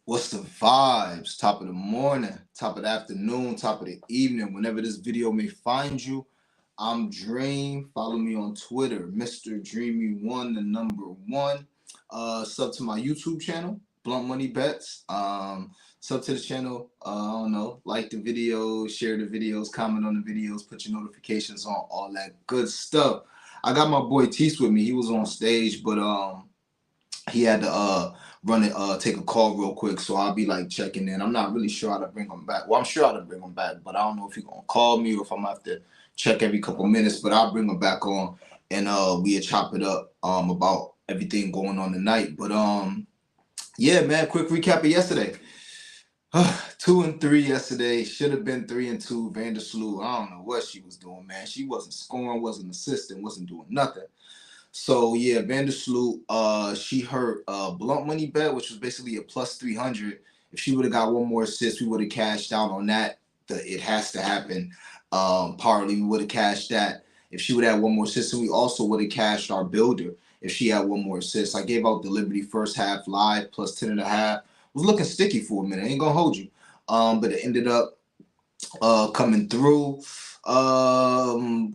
What's the vibes? Top of the morning, top of the afternoon, top of the evening, whenever this video may find you. I'm Dream. Follow me on Twitter, Mr. Dreamy1, the number one. Sub to my YouTube channel, Blunt Money Bets. Sub to the channel. I don't know. Like the videos, share the videos, comment on the videos, put your notifications on, all that good stuff. I got my boy Tease with me. He was on stage, but he had to run it take a call real quick, so I'll be like checking in. I'm not really sure how to bring him back. Well, I'm sure how to bring him back, but I don't know if he's gonna call me or if I'm gonna have to check every couple minutes. But I'll bring him back on, and we'll chop it up about everything going on tonight. But yeah, man, quick recap of yesterday. 2-3 yesterday. Should have been 3-2. Vandersloot, I don't know what she was doing, man. She wasn't scoring, wasn't assisting, wasn't doing nothing. So yeah, Vandersloot, she hurt Blunt Money Bet, which was basically a plus 300. If she would have got one more assist, we would have cashed out on that. It has to happen. Partly we would have cashed that. If she would have one more assist, and we also would have cashed our builder if she had one more assist. I gave out the Liberty first half live plus 10.5. Was looking sticky for a minute. I ain't gonna hold you. But it ended up coming through.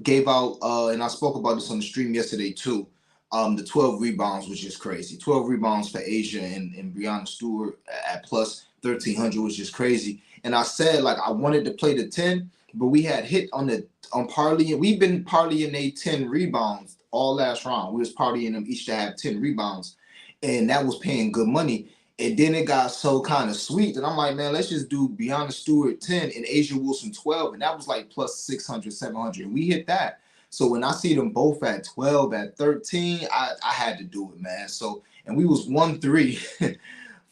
Gave out, and I spoke about this on the stream yesterday too. The 12 rebounds was just crazy. 12 rebounds for Asia and Breonna Stewart at plus 1,300 was just crazy. And I said, like, I wanted to play the 10, but we had hit on parlay. We've been parlaying a 10 rebounds all last round. We was parlaying them each to have 10 rebounds, and that was paying good money. And then it got so kind of sweet that I'm like, man, let's just do Breonna Stewart 10 and Asia Wilson 12. And that was like plus 600, 700. And we hit that. So when I see them both at 12, at 13, I had to do it, man. So, and we was 1-3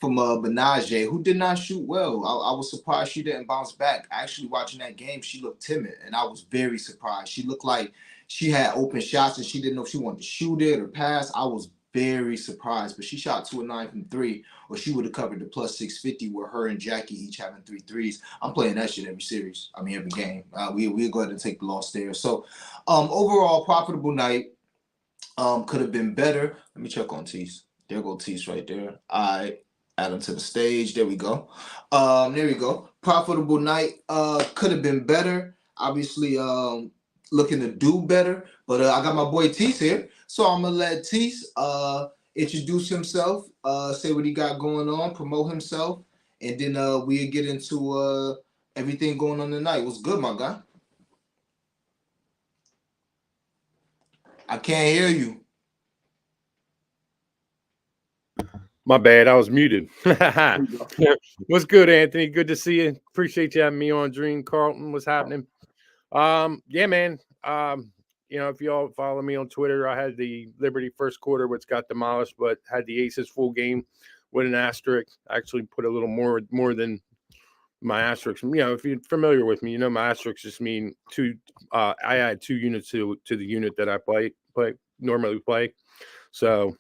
from Benaje, who did not shoot well. I was surprised she didn't bounce back. Actually, watching that game, she looked timid, and I was very surprised. She looked like she had open shots, and she didn't know if she wanted to shoot it or pass. I was very surprised, but she shot 2 of 9 from 3, or she would have covered the plus 650 where her and Jackie each having 3 threes. I'm playing that shit every series. I mean, every game. We'll go ahead and take the loss there. So, overall, profitable night. Could have been better. Let me check on Tease. There go Tease right there. All right. Add him to the stage. There we go. There we go. Profitable night. Could have been better. Obviously, looking to do better. But I got my boy Tease here. So I'm gonna let Tease introduce himself, say what he got going on, promote himself, and then we'll get into everything going on tonight. What's good, my guy? I can't hear you. My bad, I was muted. What's good, Anthony? Good to see you. Appreciate you having me on. Dream Carlton, what's happening? Yeah, man. If y'all follow me on Twitter, I had the Liberty first quarter, which got demolished, but had the Aces full game with an asterisk. I actually put a little more than my asterisk. If you're familiar with me, my asterisks just mean two. I add 2 units to the unit that I normally play. So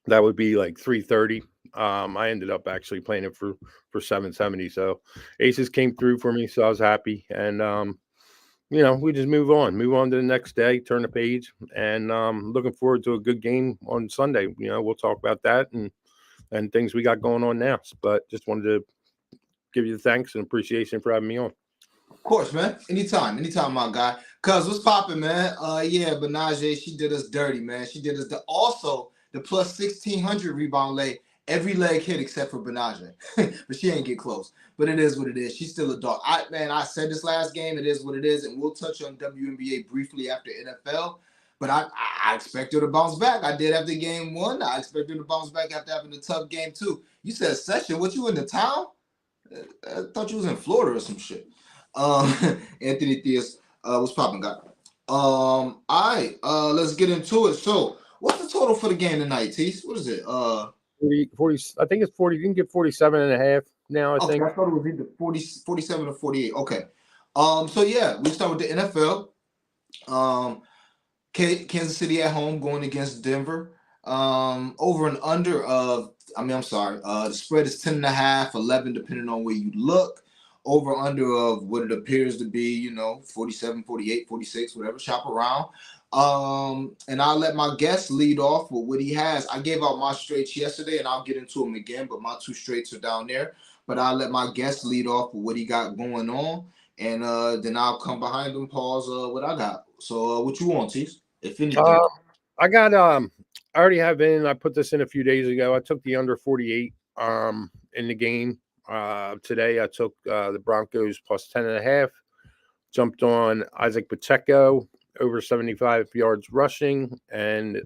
that would be like 330. I ended up actually playing it for 770. So Aces came through for me, so I was happy. And we just move on to the next day, turn the page, and looking forward to a good game on Sunday. We'll talk about that and things we got going on now. But just wanted to give you the thanks and appreciation for having me on. Of course, man. Anytime, my guy. Cuz what's popping, man? Yeah, Benaje, she did us dirty, man. She did us also the plus 1,600 rebound leg. Every leg hit except for Benaje. But she ain't get close. But it is what it is. She's still a dog. I said this last game, it is what it is, and we'll touch on WNBA briefly after NFL. But I expect her to bounce back. I did after game 1. I expect her to bounce back after having a tough game 2. You said Session, what, you in the town? I thought you was in Florida or some shit. Anthony Theus, what's popping, guy? All right, let's get into it. So, what's the total for the game tonight, Tease? What is it? 40, I think it's 40. You can get 47.5 now, I think. I thought it was either 40, 47 or 48. Okay. So yeah, we start with the NFL. Kansas City at home going against Denver. Over and under of, the spread is 10.5, 11, depending on where you look. Over under of what it appears to be, 47, 48, 46, whatever, shop around. And I'll let my guest lead off with what he has. I gave out my straights yesterday, and I'll get into them again. But my two straights are down there. But I'll let my guest lead off with what he got going on, and then I'll come behind him, pause what I got. So what you want, Tease? If anything. Uh, I got I already have in. I put this in a few days ago. I took the under 48 in the game. Today I took the Broncos plus 10.5. Jumped on Isaac Pacheco over 75 yards rushing and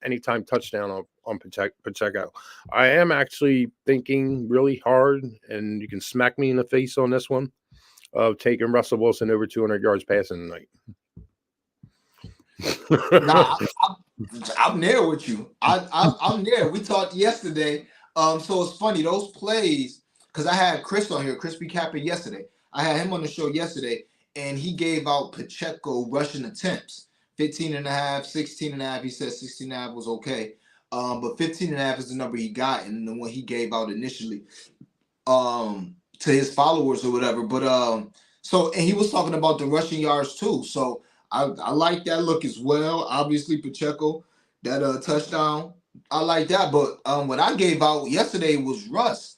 anytime touchdown on Pacheco. I am actually thinking really hard, and you can smack me in the face on this one, of taking Russell Wilson over 200 yards passing tonight. Nah, I'm there with you. I'm there. We talked yesterday. So it's funny those plays because I had Chris on here, Chris B. Capper yesterday. I had him on the show yesterday, and he gave out Pacheco rushing attempts 15 and a half, 16 and a half. He said 16 and a half was okay. But 15 and a half is the number he got, and the one he gave out initially to his followers or whatever. But so and he was talking about the rushing yards too. So I like that look as well. Obviously Pacheco, that touchdown. I like that. But what I gave out yesterday was Russ.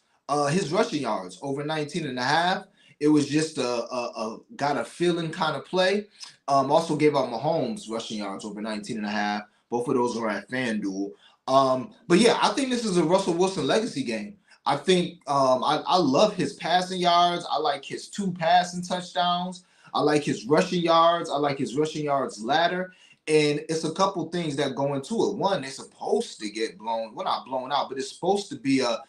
His rushing yards over 19 and a half. It was just a got a feeling kind of play. Also gave out Mahomes rushing yards over 19 and a half. Both of those are at FanDuel. But yeah, I think this is a Russell Wilson legacy game. I think I love his passing yards. I like his two passing touchdowns. I like his rushing yards. I like his rushing yards ladder. And it's a couple things that go into it. One, they're supposed to get blown. Well, not blown out, but it's supposed to be a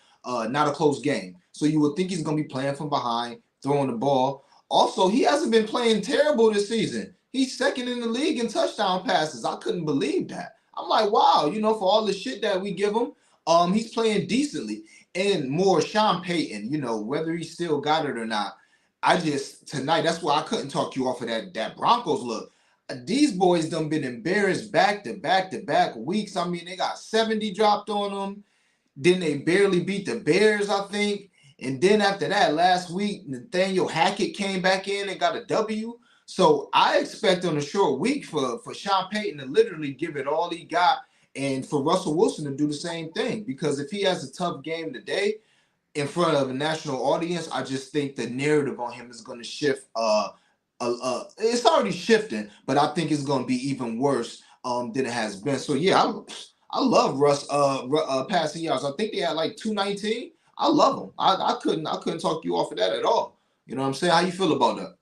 not a close game. So you would think he's going to be playing from behind, throwing the ball. Also, he hasn't been playing terrible this season. He's second in the league in touchdown passes. I couldn't believe that. I'm like, wow, for all the shit that we give him, he's playing decently. And more Sean Payton, whether he still got it or not. I just tonight, that's why I couldn't talk you off of that Broncos look. These boys done been embarrassed back to back to back weeks. I mean, they got 70 dropped on them. Then they barely beat the Bears, I think. And then after that, last week, Nathaniel Hackett came back in and got a W. So I expect on a short week for Sean Payton to literally give it all he got, and for Russell Wilson to do the same thing. Because if he has a tough game today in front of a national audience, I just think the narrative on him is going to shift. It's already shifting, but I think it's going to be even worse than it has been. So yeah, I love Russ passing yards. I think they had like 219. I love them. I couldn't talk you off of that at all. You know what I'm saying? How you feel about that?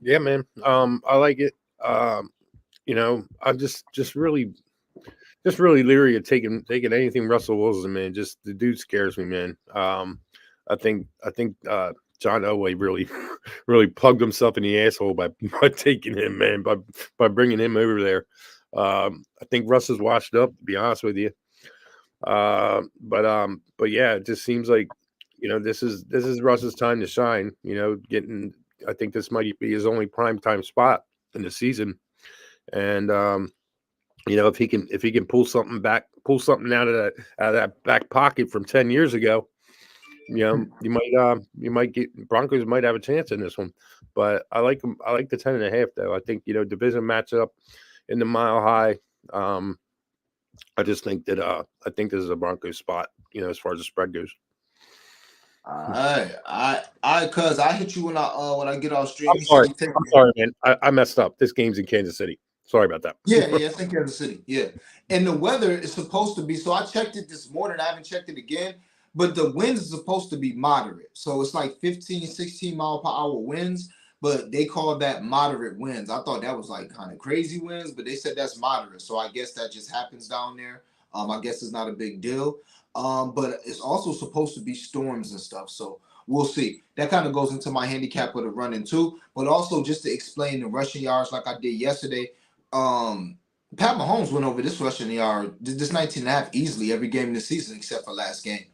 Yeah, man. I like it. I'm just really leery of taking anything Russell Wilson, man. Just the dude scares me, man. I think John Elway really really plugged himself in the asshole by taking him, man, by bringing him over there. I think Russ is washed up, to be honest with you. But yeah, it just seems like this is Russ's time to shine. I think this might be his only prime time spot in the season, and if he can pull something out of that back pocket from 10 years ago, you might get Broncos might have a chance in this one. But I like them. I like the 10.5 though. I think division matchup in the Mile High. I just think that I think this is a Broncos spot. As far as the spread goes. Cause I hit you when I get off stream. I'm You said sorry. you take I'm me. sorry, man. I messed up. This game's in Kansas City. Sorry about that. Yeah, it's in Kansas City. Yeah. And the weather is supposed to be, so I checked it this morning. I haven't checked it again, but the winds is supposed to be moderate. So it's like 15, 16 mile per hour winds, but they call that moderate winds. I thought that was like kind of crazy winds, but they said that's moderate. So I guess that just happens down there. I guess it's not a big deal. But it's also supposed to be storms and stuff. So we'll see. That kind of goes into my handicap with a running too. But also just to explain the rushing yards like I did yesterday. Pat Mahomes went over this rushing yard, this 19 and a half easily every game this season except for last game.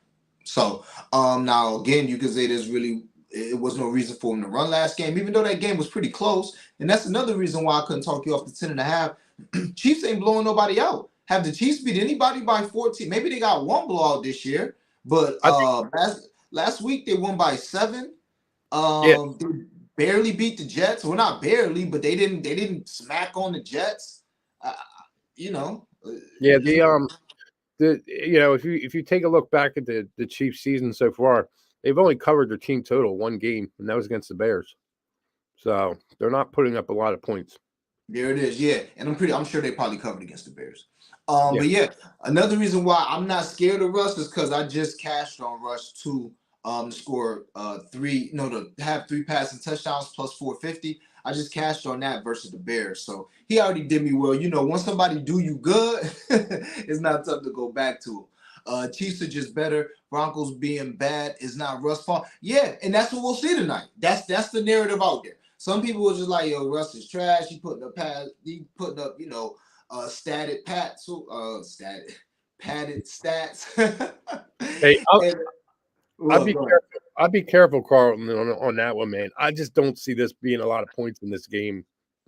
So now again, you could say it was no reason for him to run last game, even though that game was pretty close. And that's another reason why I couldn't talk you off the 10 and a half. Chiefs ain't blowing nobody out. Have the Chiefs beat anybody by 14? Maybe they got one blowout this year, but I think, last week they won by 7. yeah, They barely beat the Jets. Well, not barely, but they didn't smack on the Jets. you know, Yeah, it's not, the if you take a look back at the Chiefs season so far, they've only covered their team total one game, and that was against the Bears. So they're not putting up a lot of points. there it is. Yeah, and I'm sure they probably covered against the Bears. Yeah. But yeah, another reason why I'm not scared of Russ is because I just cashed on Russ to score three, no, to have three passing touchdowns plus 450. I just cashed on that versus the Bears, so he already did me well. You know, once somebody do you good, it's not tough to go back to him. Chiefs are just better. Broncos being bad is not Russ' fault. Yeah, and that's what we'll see tonight. That's the narrative out there. Some people were just like, yo, Russ is trash. He putting up, static pat so static padded stats. Hey, And I'd look, be go ahead. careful. I'd be careful, Carlton, on that one, man. I just don't see this being a lot of points in this game.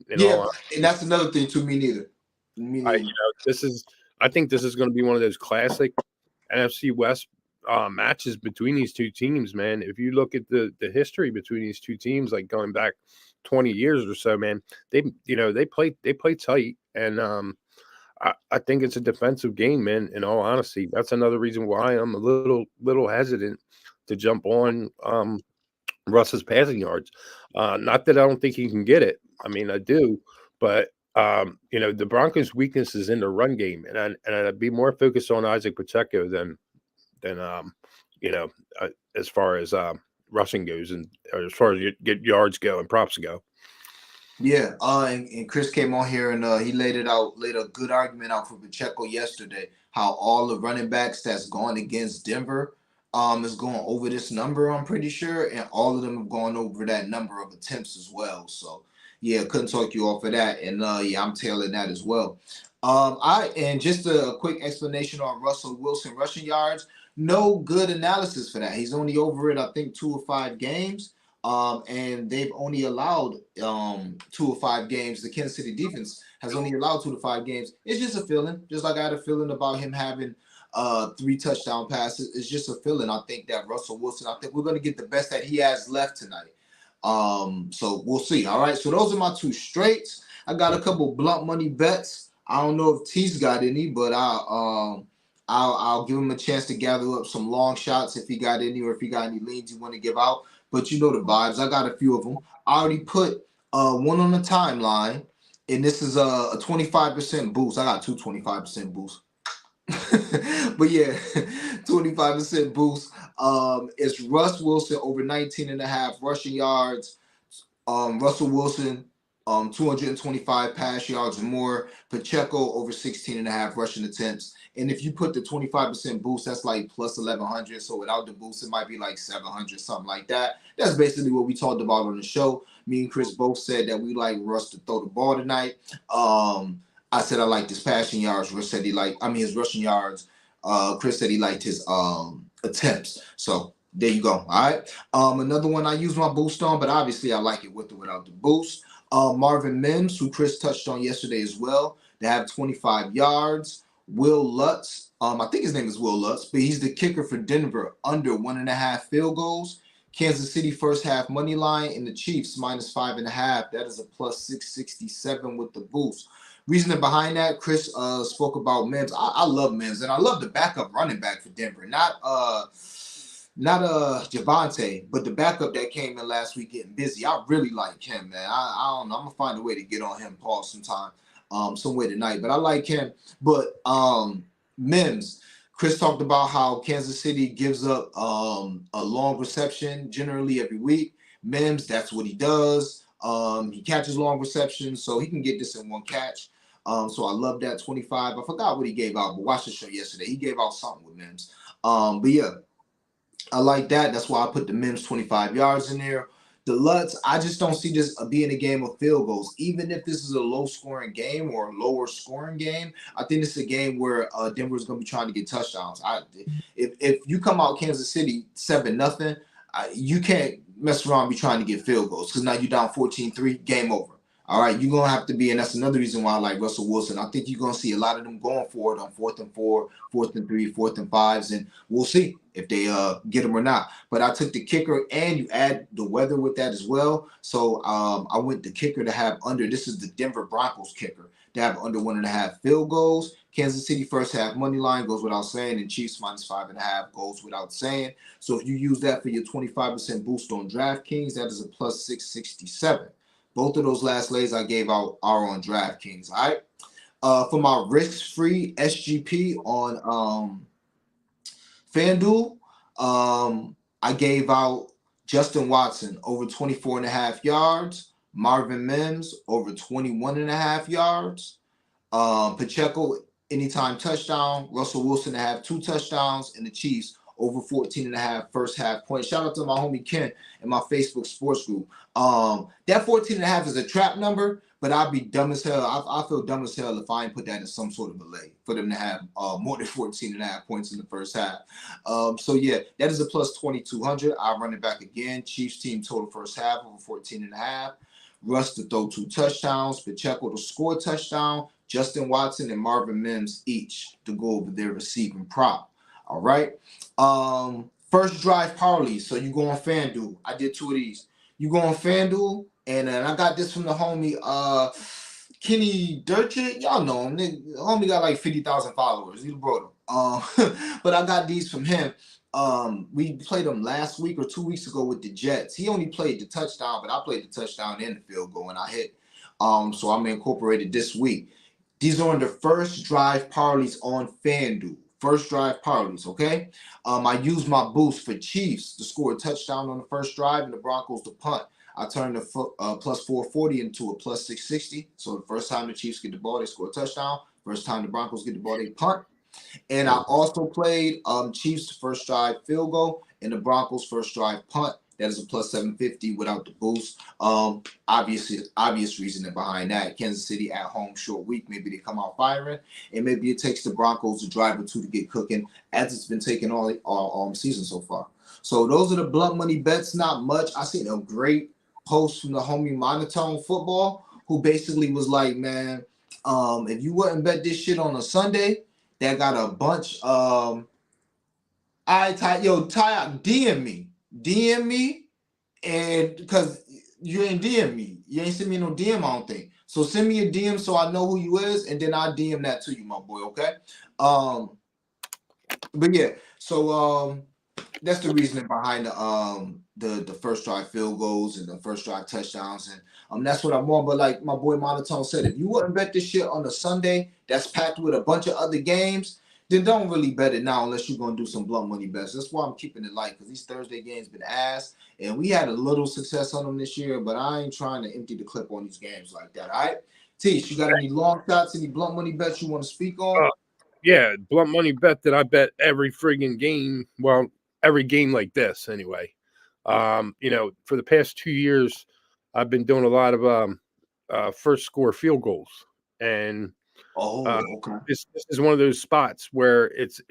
In Yeah, all and honesty, that's another thing too. Me neither. Me I neither. this is. I think this is going to be one of those classic NFC West matches between these two teams, man. If you look at the history between these two teams, like going back 20 years or so, man, they play tight, and I think it's a defensive game, man. In all honesty, that's another reason why I'm a little hesitant to jump on Russ's passing yards. Not that I don't think he can get it. I mean, I do, but the Broncos' weakness is in the run game, and I'd be more focused on Isaac Pacheco than you know as far as rushing goes, and or as far as you get yards go and props go. Yeah, and Chris came on here and he laid a good argument out for Pacheco yesterday. How all the running backs that's gone against Denver, is going over this number. I'm pretty sure, and all of them have gone over that number of attempts as well. So yeah, couldn't talk you off of that, and yeah, I'm tailing that as well. I and just a quick explanation on Russell Wilson rushing yards. No good analysis for that. He's only over it, I think, 2 or 5 games. And they've only allowed 2 or 5 games. The Kansas City defense has only allowed 2 to 5 games. It's just a feeling, just like I had a feeling about him having 3 touchdown passes. It's just a feeling. I think that Russell Wilson, I think we're gonna get the best that he has left tonight. So we'll see. All right. So those are my two straights. I got a couple blunt money bets. I don't know if T's got any, but I'll give him a chance to gather up some long shots if he got any, or if he got any leads he want to give out. But you know the vibes. I got a few of them. I already put one on the timeline, and this is a 25% boost. I got two 25% boosts. But yeah, 25% boost. It's Russ Wilson over 19 and a half rushing yards. Russell Wilson, 225 pass yards or more. Pacheco over 16 and a half rushing attempts. And if you put the 25% boost, that's like plus 1100. So without the boost, it might be like 700, something like that. That's basically what we talked about on the show. Me and Chris both said that we like Russ to throw the ball tonight. I said I liked his passing yards. Russ said his rushing yards. Chris said he liked his attempts. So there you go. All right. Another one I use my boost on, but obviously I like it with or without the boost. Marvin Mims, who Chris touched on yesterday as well. They have 25 yards. Will Lutz, I think his name is Will Lutz, but he's the kicker for Denver under 1.5 field goals. Kansas City first half money line and the Chiefs minus 5.5. That is a plus 667 with the boost. Reasoning behind that, Chris spoke about Mims. I love Mims, and I love the backup running back for Denver. Not Javante, but the backup that came in last week getting busy. I really like him, man. I don't know. I'm gonna find a way to get on him, Paul, sometime, some way tonight. But I like him. But Mims, Chris talked about how Kansas City gives up a long reception generally every week. Mims, that's what he does. He catches long receptions, so he can get this in one catch. So I love that 25. I forgot what he gave out, but watch the show yesterday. He gave out something with Mims. But yeah, I like that. That's why I put the Mims 25 yards in there. The Lutz, I just don't see this being a game of field goals. Even if this is a low scoring game or a lower scoring game, I think this is a game where Denver's going to be trying to get touchdowns. If you come out Kansas City 7-0, you can't mess around and be trying to get field goals because now you're down 14-3, game over. All right, you're gonna have to be, and that's another reason why I like Russell Wilson. I think you're gonna see a lot of them going for it on 4th and 4, 4th and 3, 4th and 5s, and we'll see if they get them or not. But I took the kicker, and you add the weather with that as well. So I went the kicker to have under. This is the Denver Broncos kicker. They have under 1.5 field goals. Kansas City first half money line goes without saying, and Chiefs -5.5 goes without saying. So if you use that for your 25% boost on DraftKings, that is a plus 667. Both of those last lays I gave out are on DraftKings. All right. For my risk-free SGP on FanDuel, I gave out Justin Watson over 24.5 yards, Marvin Mims over 21.5 yards, Pacheco anytime touchdown, Russell Wilson to have 2 touchdowns, and the Chiefs over 14.5 first half points. Shout out to my homie Ken in my Facebook sports group. That 14.5 is a trap number, but I'd be dumb as hell. I feel dumb as hell if I ain't put that in some sort of a lay for them to have more than 14.5 points in the first half. So yeah, that is a plus 2,200. I'll run it back again. Chiefs team total first half over 14.5. Russ to throw 2 touchdowns, Pacheco to score a touchdown, Justin Watson and Marvin Mims each to go over their receiving prop. All right. First drive parlays. So you go on FanDuel. I did 2 of these. You go on FanDuel, and I got this from the homie Kenny Durchett. Y'all know him. The homie got like 50,000 followers. He's a brother. But I got these from him. We played him last week or 2 weeks ago with the Jets. He only played the touchdown, but I played the touchdown and the field goal, and I hit. So I'm incorporated this week. These are on the first drive parlays on FanDuel. First drive parlays, okay? I used my boost for Chiefs to score a touchdown on the first drive and the Broncos to punt. I turned the plus 440 into a plus 660. So the first time the Chiefs get the ball, they score a touchdown. First time the Broncos get the ball, they punt. And I also played Chiefs first drive field goal and the Broncos first drive punt. That is a plus 750 without the boost. Obvious reasoning behind that. Kansas City at home, short week. Maybe they come out firing, and maybe it takes the Broncos a drive or two to get cooking, as it's been taking all season so far. So those are the blunt money bets. Not much. I seen a great post from the homie Monotone Football, who basically was like, man, if you wouldn't bet this shit on a Sunday, that got a bunch. Ty, DM me, and because you ain't DM me, you ain't send me no DM, I don't think. So send me a DM so I know who you is, and then I'll DM that to you, my boy. Okay. But yeah, so that's the reasoning behind the first drive field goals and the first drive touchdowns, and that's what I'm on. But like my boy Monotone said, if you wouldn't bet this shit on a Sunday that's packed with a bunch of other games, then don't really bet it now unless you're gonna do some blunt money bets. That's why I'm keeping it light, because these Thursday games been ass, and we had a little success on them this year, but I ain't trying to empty the clip on these games like that. All right, Tish, you got any long shots, any blunt money bets you want to speak on? Yeah, blunt money bet that I bet every friggin' game. Well, every game like this anyway. For the past 2 years, I've been doing a lot of first score field goals, and Okay. this is one of those spots where it's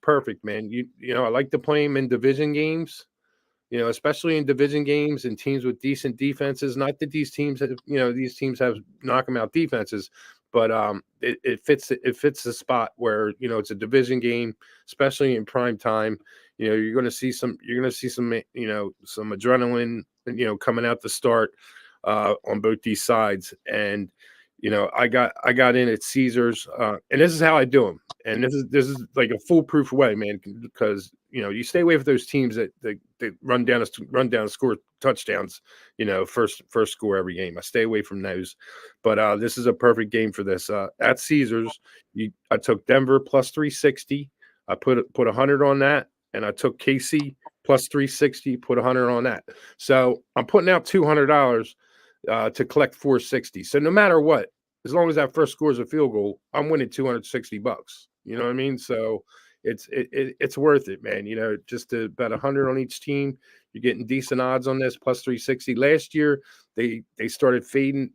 perfect, man. I like to play them in division games. Especially in division games and teams with decent defenses. Not that these teams have knock them out defenses, but it fits the spot where it's a division game, especially in prime time. You're going to see some some adrenaline coming out the start on both these sides. And I got in at Caesars, and this is how I do them. And this is like a foolproof way, man, because you stay away from those teams that run down and score touchdowns, first score every game. I stay away from those. But this is a perfect game for this. At Caesars, I took Denver plus 360. I put 100 on that, and I took KC plus 360, put 100 on that. So I'm putting out $200 to collect 460. So no matter what, as long as that first score is a field goal, I'm winning $260. You know what I mean? So it's worth it, man. Just to bet 100 on each team, you're getting decent odds on this plus 360. Last year they started fading,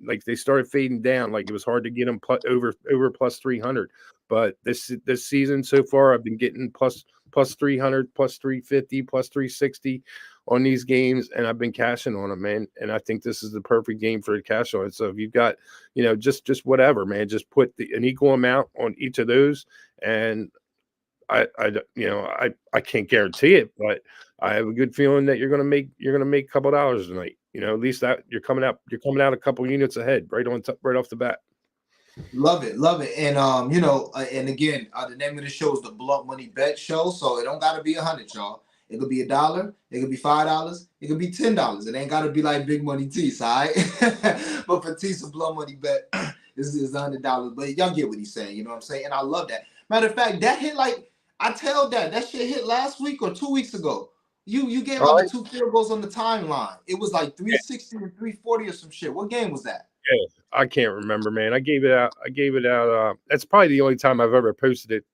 down, like it was hard to get them over plus 300. But this season so far, I've been getting plus 300, plus 350, plus 360 on these games, and I've been cashing on them, man. And I think this is the perfect game for a cash on it. So if you've got, just whatever, man, just put an equal amount on each of those. And I can't guarantee it, but I have a good feeling that you're gonna make a couple dollars tonight. At least that you're coming out a couple units ahead right off the bat. Love it, and and again, the name of the show is the Blunt Money Bet Show, so it don't gotta be 100, y'all. It could be $1, it could be $5, it could be $10. It ain't gotta be like Big Money Tease, all right? But for Tease, a Blunt Money Bet is $100, but y'all get what he's saying, you know what I'm saying? And I love that. Matter of fact, that hit like I tell that shit hit last week or 2 weeks ago. You gave All out the right. two field goals on the timeline. It was like 360 and 340 or some shit. What game was that? Yeah, I can't remember, man. I gave it out. I gave it out. That's probably the only time I've ever posted it.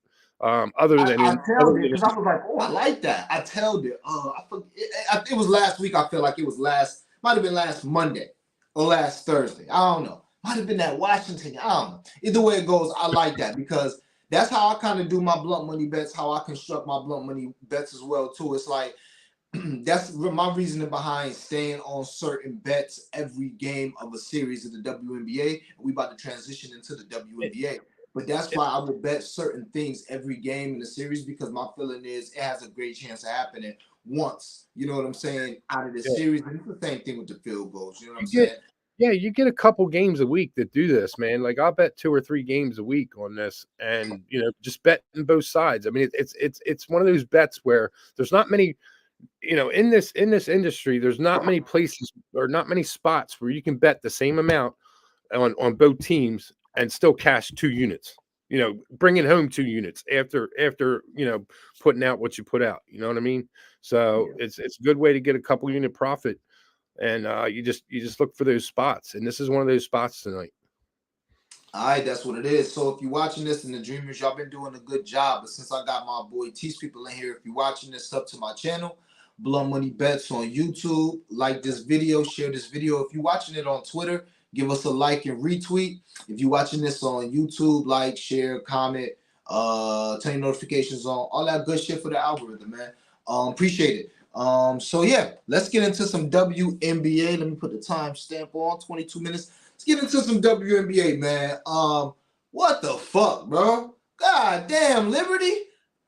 Other than I other told it than because I was like, oh, I like that. I told it. It was last week. I feel like it was might have been last Monday or last Thursday. I don't know. Might have been that Washington. I don't know. Either way it goes, I like that because that's how I kind of do my blunt money bets. How I construct my blunt money bets as well too. It's like that's my reasoning behind staying on certain bets every game of a series of the WNBA. We about to transition into the it, WNBA. But that's why I will bet certain things every game in the series because my feeling is it has a great chance of happening once, you know what I'm saying, out of the yeah, series. And it's the same thing with the field goals, you know what I'm you get saying? you get a couple games a week that do this, man. Like I'll bet 2 or 3 games a week on this, and just betting both sides. I mean, it's one of those bets where there's not many, in this industry, there's not many places or not many spots where you can bet the same amount on both teams and still cash 2 units. Bringing home 2 units after putting out what you put out. You know what I mean? So Yeah. it's a good way to get a couple unit profit, and you just look for those spots, and this is one of those spots tonight. All right, that's what it is. So if you're watching this and the Dreamers, y'all been doing a good job. But since I got my boy Teach people in here, if you're watching this, up to my channel, Blood Money Bets on YouTube. Like this video, share this video. If you're watching it on Twitter, give us a like and retweet. If you're watching this on YouTube, like, share, comment, turn your notifications on, all that good shit for the algorithm, man. Appreciate it. So yeah, let's get into some WNBA. Let me put the time stamp on 22 minutes. Let's get into some WNBA, man. What the fuck, bro? God damn, Liberty.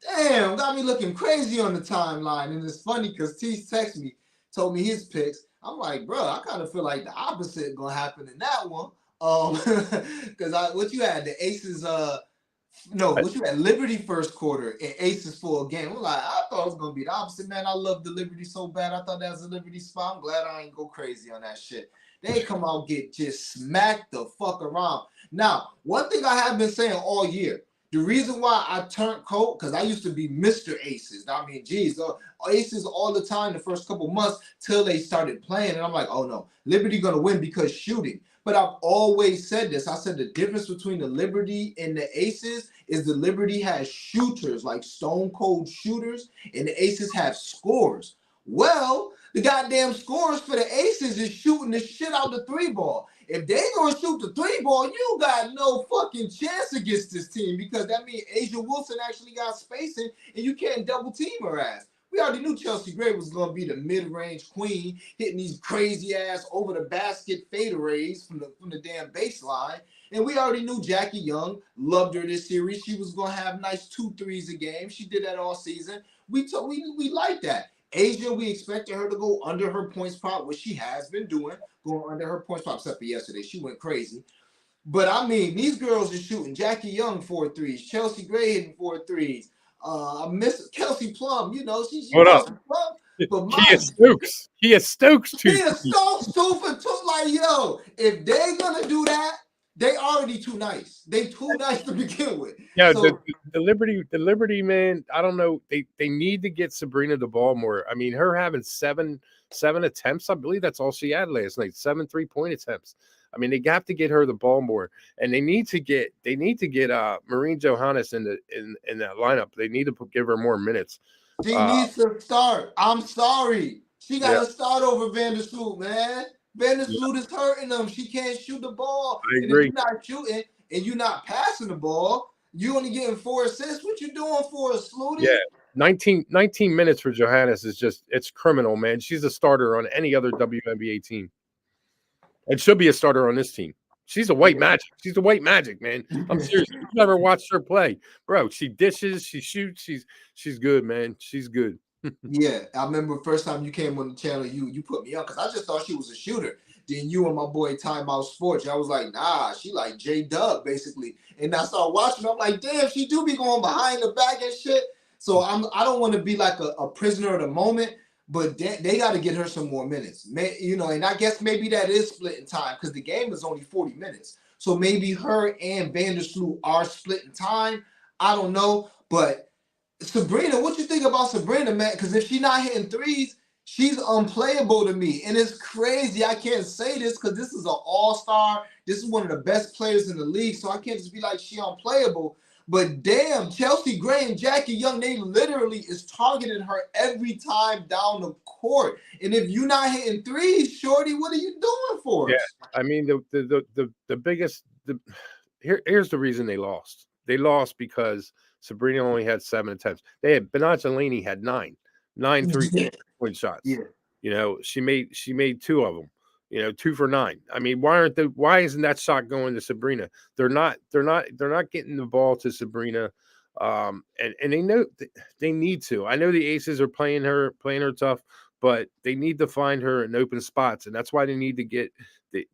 Damn, got me looking crazy on the timeline. And it's funny because T texted me, told me his picks. I'm like, bro, I kind of feel like the opposite gonna happen in that one. Because what you had, the Aces, no, I, what you had, Liberty first quarter and Aces for a game. I'm like, I thought it was gonna be the opposite, man. I love the Liberty so bad. I thought that was a Liberty spot. I'm glad I ain't go crazy on that shit. They come out get just smacked the fuck around. Now, one thing I have been saying all year, the reason why I turned cold, because I used to be Mr. Aces. I mean, geez, Aces all the time the first couple months till they started playing. And I'm like, oh no, Liberty gonna win because shooting. But I've always said this. I said the difference between the Liberty and the Aces is the Liberty has shooters, like stone cold shooters, and the Aces have scorers. Well, the goddamn scorers for the Aces is shooting the shit out the three ball. If they gonna shoot the three ball, you got no fucking chance against this team because that means Asia Wilson actually got spacing and you can't double team her ass. We already knew Chelsea Gray was gonna be the mid-range queen, hitting these crazy ass over the basket fadeaways from the damn baseline. And we already knew Jackie Young loved her this series. She was gonna have nice 2 threes a game. She did that all season. We like that. Asia, we expected her to go under her points prop, which she has been doing, going under her points prop, except for yesterday. She went crazy. But I mean, these girls are shooting. Jackie Young 4 threes, Chelsea Gray hitting 4 threes. I miss Kelsey Plum. She what up? bought some Plum, but Kia my Stokes. Kia Stokes two Kia three. Stokes 2 for 2. Like, yo, if they gonna do that, they already too nice. They too nice to begin with. Yeah, the, So the Liberty man. I don't know. They need to get Sabrina the ball more. I mean, her having seven attempts. I believe that's all she had last night. 7 3-point attempts. I mean, they have to get her the ball more, and they need to get Marine Johannes in that lineup. They need to give her more minutes. she Uh, needs to start. I'm sorry. She yeah, got to start over Vandersloot, man. yeah, Vandersloot is hurting them. She can't shoot the ball. I And if agree. you're not shooting and you're not passing the ball, you only getting 4 assists. What you doing for a Yeah. Sluty? 19 minutes for Johannes is just it's criminal, man. She's a starter on any other WNBA team. And she'll be a starter on this team. She's a white magic. She's a white magic, man. I'm serious. If you never watched her play, bro. She dishes, she shoots, she's good, man. She's good. Yeah, I remember first time you came on the channel, you put me on because I just thought she was a shooter. than you and my boy Time Out Sports. I was like, nah, she like J Dub basically. And I started watching. I'm like, damn, she do be going behind the back and shit. So I don't want to be like a prisoner of the moment, but they got to get her some more minutes. And I guess maybe that is splitting time because the game is only 40 minutes. So maybe her and Vandersloot are splitting time. I don't know, but Sabrina, what you think about Sabrina, man? Because if she's not hitting threes, she's unplayable to me. And it's crazy. I can't say this because this is an all-star. This is one of the best players in the league. So I can't just be like she unplayable. But damn, Chelsea Gray and Jackie Young, they literally is targeting her every time down the court. And if you're not hitting threes, Shorty, what are you doing for Yeah, us? I mean the biggest here's the reason they lost. They lost because Sabrina only had 7 attempts. They had Benaj and Laney had nine Yeah, point shots. yeah. She made two of them. 2 for 9. I mean, why isn't that shot going to Sabrina? They're not getting the ball to Sabrina. And they know they need to. I know the Aces are playing her tough, but they need to find her in open spots, and that's why they need to get.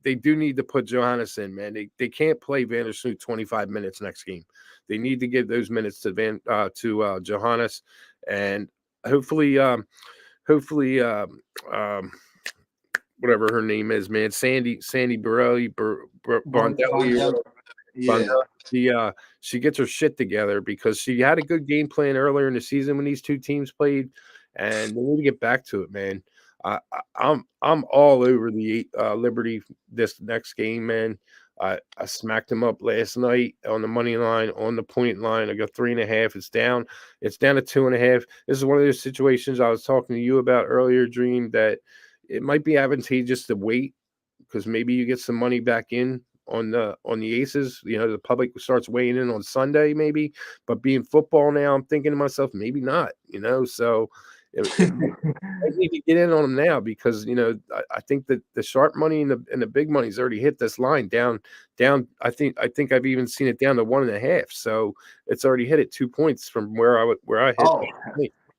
They do need to put Johannes in, man. They can't play Vandersloot 25 minutes next game. They need to give those minutes to Johannes, and hopefully hopefully whatever her name is, man, Sandy Borelli Bondelli Bondelli. Bondelli. Yeah. She gets her shit together because she had a good game plan earlier in the season when these two teams played, and they need to get back to it, man. I'm all over the Liberty this next game, man. I smacked them up last night on the money line, on the point line. I got 3.5. It's down to 2.5. This is one of those situations I was talking to you about earlier, Dream, that it might be advantageous to wait because maybe you get some money back in on the Aces. The public starts weighing in on Sunday, maybe. But being football now, I'm thinking to myself, maybe not. So I need to get in on them now because I think that the sharp money and the big money's already hit this line down. I think I've even seen it down to 1.5. So it's already hit at 2 points from where I hit. Oh,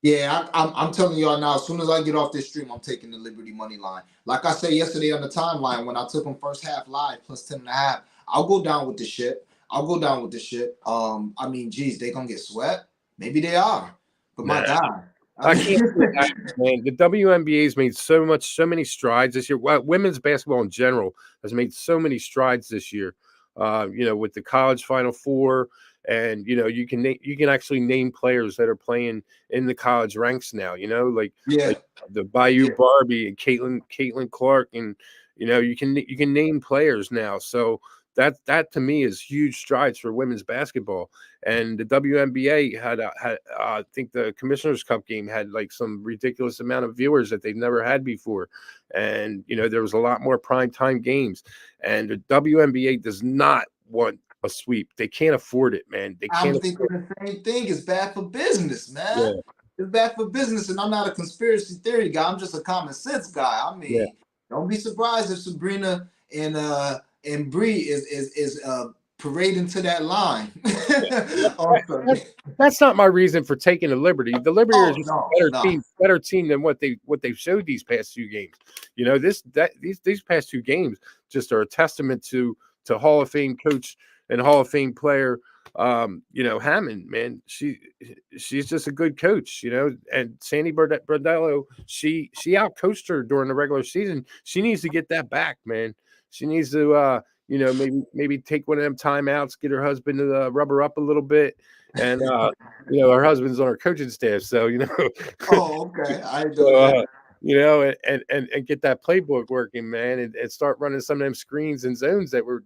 yeah, I'm telling y'all now, as soon as I get off this stream, I'm taking the Liberty money line. Like I said yesterday on the timeline, when I took them first half live plus 10.5, I'll go down with the ship. I'll go down with the ship. I mean, geez, they gonna get swept. Maybe they are. But my Nah, God. I can't see it happening, man. The WNBA's made so many strides this year. Well, women's basketball in general has made so many strides this year. With the college Final Four, and you can actually name players that are playing in the college ranks now. Like Yeah, the Bayou yeah. Barbie and Caitlin Clark, and you can name players now. So that to me is huge strides for women's basketball. And the WNBA had I think the Commissioner's Cup game had like some ridiculous amount of viewers that they've never had before, and there was a lot more prime time games. And the WNBA does not want a sweep. They can't afford it, man. They I'm can't thinking afford. the same thing. It's bad for business, man. Yeah, It's bad for business, and I'm not a conspiracy theory guy. I'm just a common sense guy. I yeah. mean, don't be surprised if Sabrina and Bree is parading to that line on That Sunday. that's not my reason for taking the Liberty. The Liberty are Oh just a no, no. better team than what they've showed these past 2 games. These past 2 games just are a testament to Hall of Fame coach and Hall of Fame player. Hammond, man, she's just a good coach. And Sandy Bordello, she outcoached her during the regular season. She needs to get that back, man. She needs to maybe take one of them timeouts, get her husband to rub her up a little bit, and her husband's on her coaching staff, so Oh, okay. I know so that. and get that playbook working, man, and start running some of them screens and zones that we're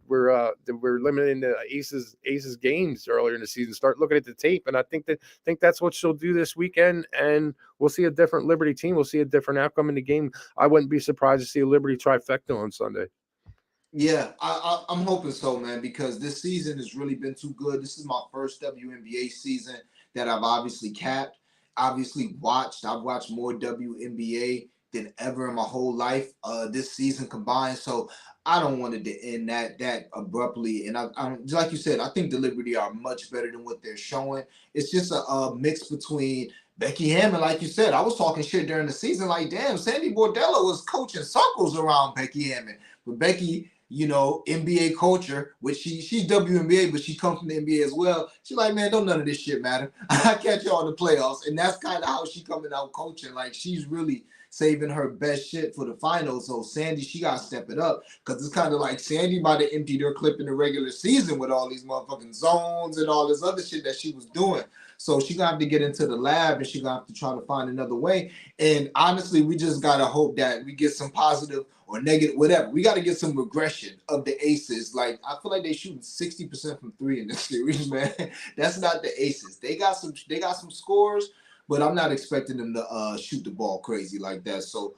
limiting the Aces games earlier in the season. Start looking at the tape, and I think that's what she'll do this weekend, and we'll see a different Liberty team. We'll see a different outcome in the game. I wouldn't be surprised to see a Liberty trifecta on Sunday. Yeah, I'm hoping so, man, because this season has really been too good. This is my first WNBA season that I've obviously capped, obviously watched. I've watched more WNBA than ever in my whole life this season combined. So I don't want it to end that abruptly. And I'm like you said, I think the Liberty are much better than what they're showing. It's just a mix between Becky Hammond, like you said, I was talking shit during the season. Like, damn, Sandy Bordello was coaching circles around Becky Hammond. But Becky, NBA culture, which she's WNBA, but she comes from the NBA as well. She's like, man, don't none of this shit matter. I catch y'all in the playoffs, and that's kind of how she coming out coaching. Like, she's really saving her best shit for the finals. So Sandy, she got to step it up because it's kind of like Sandy might have emptied her clip in the regular season with all these motherfucking zones and all this other shit that she was doing. So she gonna have to get into the lab and she gonna have to try to find another way. And honestly, we just gotta hope that we get some positive or negative, whatever. We gotta get some regression of the aces. Like I feel like they shooting 60% from three in this series, man. That's not the aces. They got some scores, but I'm not expecting them to shoot the ball crazy like that. So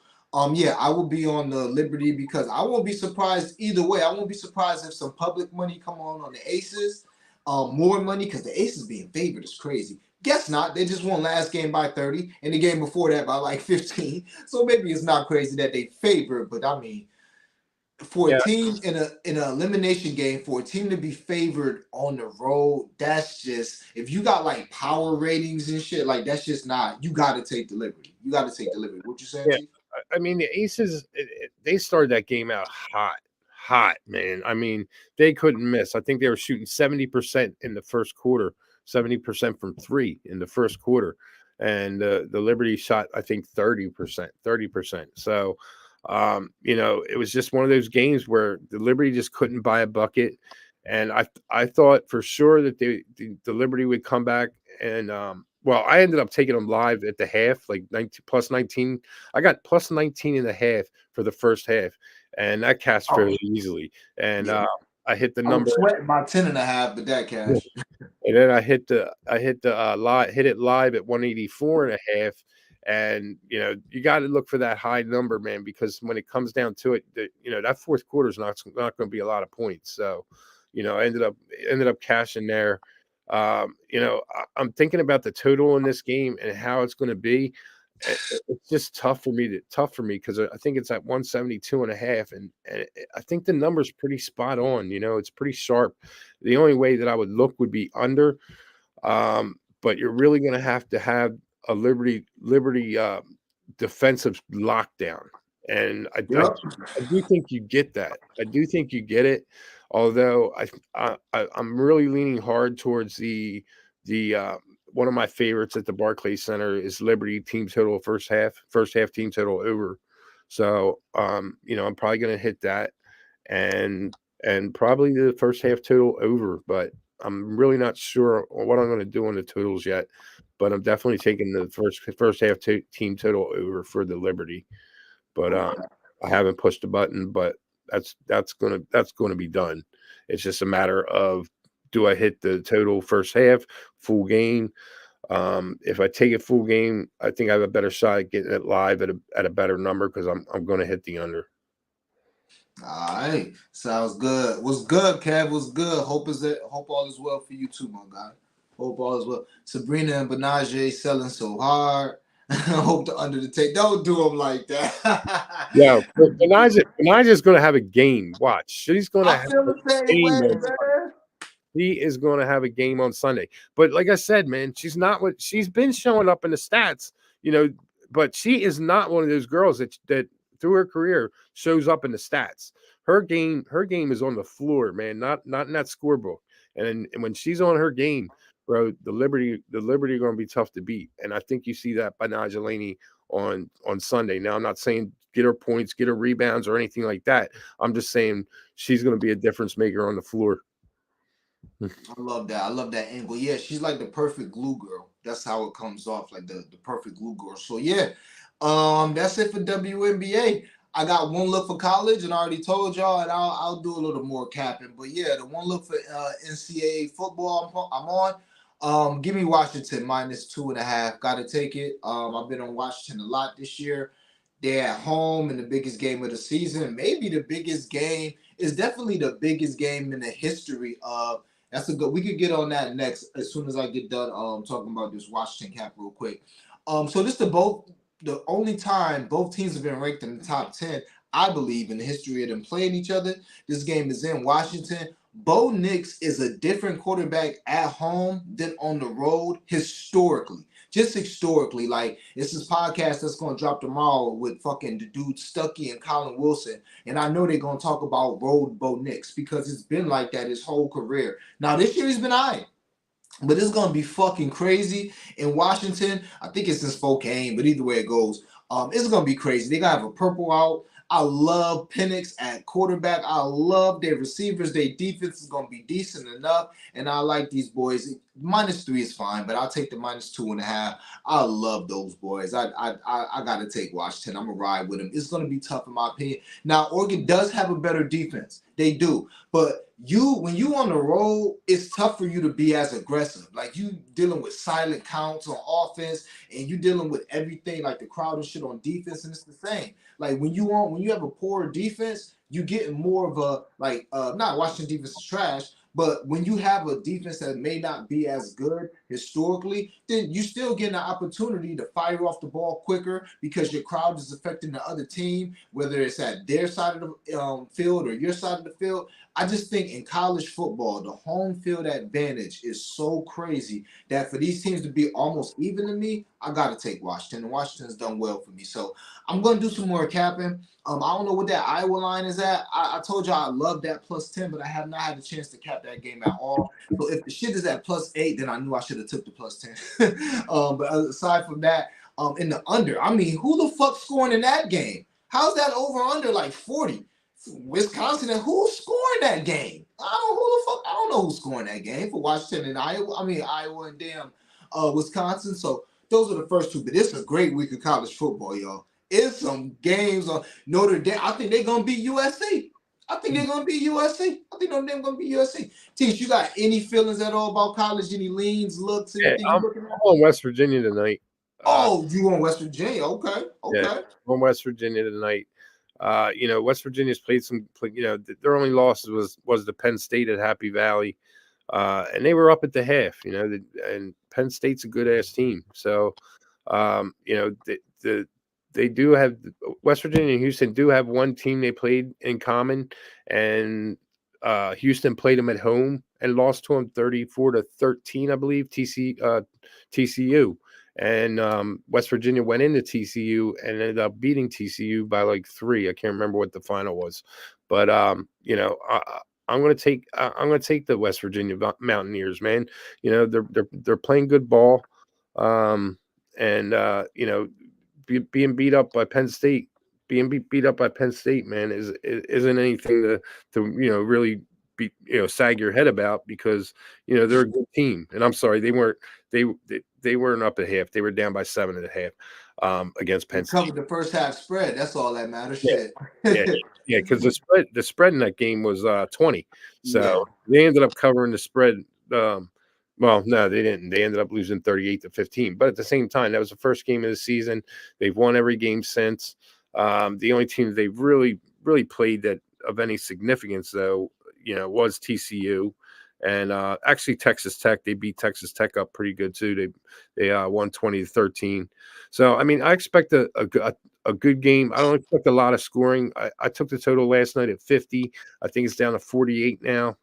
yeah, I will be on the Liberty because I won't be surprised either way. I won't be surprised if some public money come on the Aces, more money because the Aces being favored is crazy. Guess not. They just won last game by 30, and the game before that by like 15. So maybe it's not crazy that they favor, but I mean, for a Yeah, team in an elimination game, for a team to be favored on the road, that's just if you got like power ratings and shit, like that's just not. You got to take the Liberty. You got to take the Liberty. What you saying, yeah. Chief? I mean, the Aces, they started that game out hot, hot, man. I mean, they couldn't miss. I think they were shooting 70% in the first quarter, 70% from three in the first quarter. And the Liberty shot, I think, 30%, 30%. So, it was just one of those games where the Liberty just couldn't buy a bucket. And I thought for sure that the Liberty would come back and well, I ended up taking them live at the half, like 19 plus 19. I got plus 19 and a half for the first half, and that cashed Oh, fairly easily. And yeah. I hit the I was number, sweating by 10 and a half, but that cash. and then I hit the live, hit it live at 184 and a half. And you got to look for that high number, man, because when it comes down to it, that fourth quarter is not going to be a lot of points. So, I ended up cashing there. I'm thinking about the total in this game and how it's going to be. It's just tough for me because I think it's at 172 and a half, and I think the number's pretty spot on. It's pretty sharp. The only way that I would look would be under, but you're really going to have a Liberty defensive lockdown, and Yep. I do think you get that. I do think you get it. Although I'm really leaning hard towards the one of my favorites at the Barclays Center is Liberty team total first half team total over. So I'm probably going to hit that and probably the first half total over, but I'm really not sure what I'm going to do on the totals yet. But I'm definitely taking the first half team total over for the Liberty. But Okay. I haven't pushed the button, but that's gonna be done. It's just a matter of do I hit the total first half, full game? If I take it full game, I think I have a better shot at getting it live at a better number because I'm going to hit the under. All right. Sounds good. What's good, Kev? What's good? Hope all is well for you too, my guy. Hope all is well. Sabrina and Benaje selling so hard. Hope the under the take. Don't do them like Yeah, that. but Benaja's going to have a game. Watch, she's going to I have feel a the same game way, on man. He is going to have a game on Sunday. But like I said, man, she's not what she's been showing up in the stats, you know, but she is not one of those girls that through her career shows up in the stats. Her game is on the floor, man, not in that scorebook. And when she's on her game, bro, the Liberty are going to be tough to beat. And I think you see that by Najalani on Sunday. Now I'm not saying get her points, get her rebounds or anything like that. I'm just saying she's going to be a difference maker on the floor. I love that. I love that angle. Yeah, she's like the perfect glue girl. That's how it comes off, like the perfect glue girl. So yeah, that's it for WNBA. I got one look for college, and I already told y'all, and I'll do a little more capping. But yeah, the one look for NCAA football I'm on. Give me Washington minus 2.5. Got to take it. I've been on Washington a lot this year. They're at home in the biggest game of the season. Maybe the biggest game is definitely the biggest game in the history of. That's a good. We could get on that next as soon as I get done talking about this Washington cap real quick. So this the only time both teams have been ranked in the top 10, I believe, in the history of them playing each other. This game is in Washington. Bo Nix is a different quarterback at home than on the road historically. just historically. Like it's this podcast that's gonna drop tomorrow with fucking the dude Stuckey and Colin Wilson, and I know they're gonna talk about Road Bo Nix because it's been like that his whole career. Now this year he's been alright. But it's gonna be fucking crazy in Washington. I think it's in Spokane, but either way it goes, it's gonna be crazy. They gotta have a purple out. I love Penix at quarterback. I love their receivers. Their defense is gonna be decent enough, and I like these boys. -3 is fine, but I'll take the -2.5. I love those boys. I gotta take Washington. I'm gonna ride with them. It's gonna be tough in my opinion. Now Oregon does have a better defense. They do, but when you on the road, it's tough for you to be as aggressive. Like you dealing with silent counts on offense, and you dealing with everything like the crowd and shit on defense, and it's the same. Like when you have a poor defense, you getting more of a not Washington defense is trash, but when you have a defense that may not be as good historically, then you still get an opportunity to fire off the ball quicker because your crowd is affecting the other team, whether it's at their side of the field or your side of the field. I just think in college football, the home field advantage is so crazy that for these teams to be almost even to me, I got to take Washington. And Washington's done well for me. So I'm going to do some more capping. I don't know what that Iowa line is at. I told you I love that +10, but I have not had a chance to cap that game at all. So if the shit is at +8, then I knew I should have took the +10. But aside from that, in the under, I mean, who the fuck scoring in that game? How's that over under like 40? Wisconsin, and who's scoring that game? I don't know who's scoring that game for Washington and Iowa. I mean Iowa and damn Wisconsin. So those are the first two. But it's a great week of college football, y'all. It's some games on Notre Dame. I think they're gonna beat USC. I think they're gonna beat USC. I think Notre Dame gonna beat USC. Teach, you got any feelings at all about college? Any leans, looks, Yeah, anything you looking I'm at? on West Virginia tonight. Oh, you want West Virginia? Okay, Yeah, okay. I'm on West Virginia tonight. West Virginia's played some. Their only loss was the Penn State at Happy Valley, and they were up at the half. And Penn State's a good ass team. So, they do have West Virginia and Houston do have one team they played in common, and Houston played them at home and lost to them 34-13, I believe. TCU. And West Virginia went into TCU and ended up beating TCU by like 3. I can't remember what the final was, but I'm gonna take the West Virginia Mountaineers, man. They're playing good ball, and being beat up by Penn State, beat up by Penn State, man, isn't anything to really be sag your head about, because they're a good team. And I'm sorry, they weren't up at half. They were down by 7.5 against You Penn State. covered the first half spread. That's all that matters. Yeah, Shit. yeah, yeah. Because the spread in that game was 20, so Yeah. they ended up covering the spread. Well, no, they didn't. They ended up losing 38-15. But at the same time, that was the first game of the season. They've won every game since. The only team they've really played that of any significance, though, was TCU. And actually, Texas Tech, they beat Texas Tech up pretty good too. They won 20-13. So I mean, I expect a good game. I don't expect a lot of scoring. I took the total last night at 50. I think it's down to 48 now.